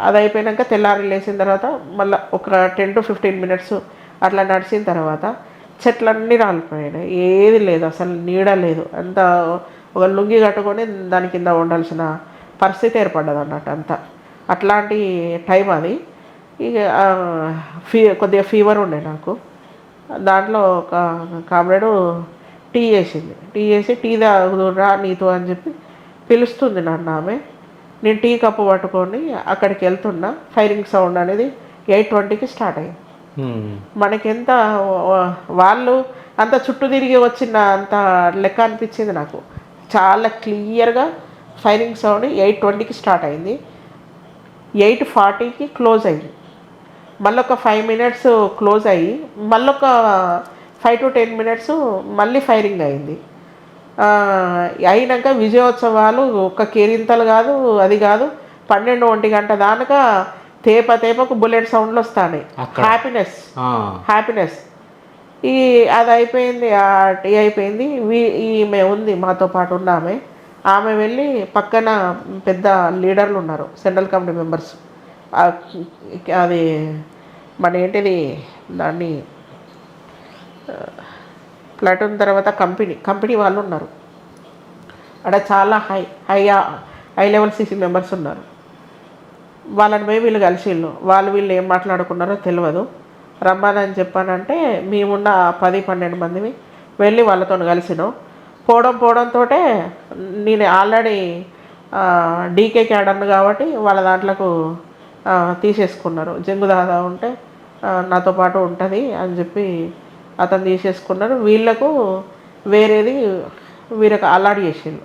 అది అయిపోయినాక తెల్లారి లేచిన తర్వాత మళ్ళీ ఒక 10 to 15 minutes అట్లా నడిచిన తర్వాత చెట్లన్నీ రాలిపోయాయి. ఏది లేదు, అసలు నీడ లేదు. అంత ఒక లుంగి కట్టుకొని దాని కింద ఉండాల్సిన పరిస్థితి ఏర్పడ్డది అన్నట్టు అంతా. అట్లాంటి టైం అది. ఇక కొద్దిగా ఫీవర్ ఉండే నాకు. దాంట్లో ఒక కామ్రేడు టీ చేసింది. టీ చేసి టీ తాగుదురా నీతో అని చెప్పి పిలుస్తుంది నన్ను ఆమె. నేను టీ కప్పు పట్టుకొని అక్కడికి వెళ్తున్నా. ఫైరింగ్ సౌండ్ అనేది 8:20కి స్టార్ట్ అయింది. మనకెంత వాళ్ళు అంత చుట్టూ తిరిగి వచ్చిన అంత లెక్క అనిపించింది నాకు. చాలా క్లియర్గా ఫైరింగ్ సౌండ్ 8:20కి స్టార్ట్ అయింది, 8:40కి క్లోజ్ అయింది. మళ్ళొక 5 minutes క్లోజ్ అయ్యి మళ్ళొక 5 to 10 minutes మళ్ళీ ఫైరింగ్ అయింది. అయినాక విజయోత్సవాలు ఒక్క కేరింతలు కాదు, అది కాదు, 12-1 గంట దానక తేపకు బుల్లెట్ సౌండ్లు వస్తాయి. Happiness happiness. అది అయిపోయింది. టీ అయిపోయింది. ఈమె ఉంది మాతో పాటు ఉన్న ఆమె వెళ్ళి పక్కన పెద్ద లీడర్లు ఉన్నారు, సెంట్రల్ కమిటీ మెంబర్స్. అది మన ఏంటిది దాన్ని ప్లాటూన్ తర్వాత కంపెనీ వాళ్ళు ఉన్నారు. అక్కడ చాలా హై లెవెల్ సీసీ మెంబర్స్ ఉన్నారు. వాళ్ళని పోయి వీళ్ళు కలిసిళ్ళు. వీళ్ళు ఏం మాట్లాడుకున్నారో తెలియదు. రమ్మని చెప్పానంటే మేమున్న 10-12 మందిని వెళ్ళి వాళ్ళతో కలిసినాం. పోవడంతో నేను ఆల్రెడీ డీకే క్యాడర్ను కాబట్టి వాళ్ళ దాంట్లోకి తీసేసుకున్నారు. జంగు దాదా ఉంటే నాతో పాటు ఉంటుంది అని చెప్పి అతను తీసేసుకున్నారు. వీళ్ళకు వేరేది వీరికి అలాట్ చేసిండు.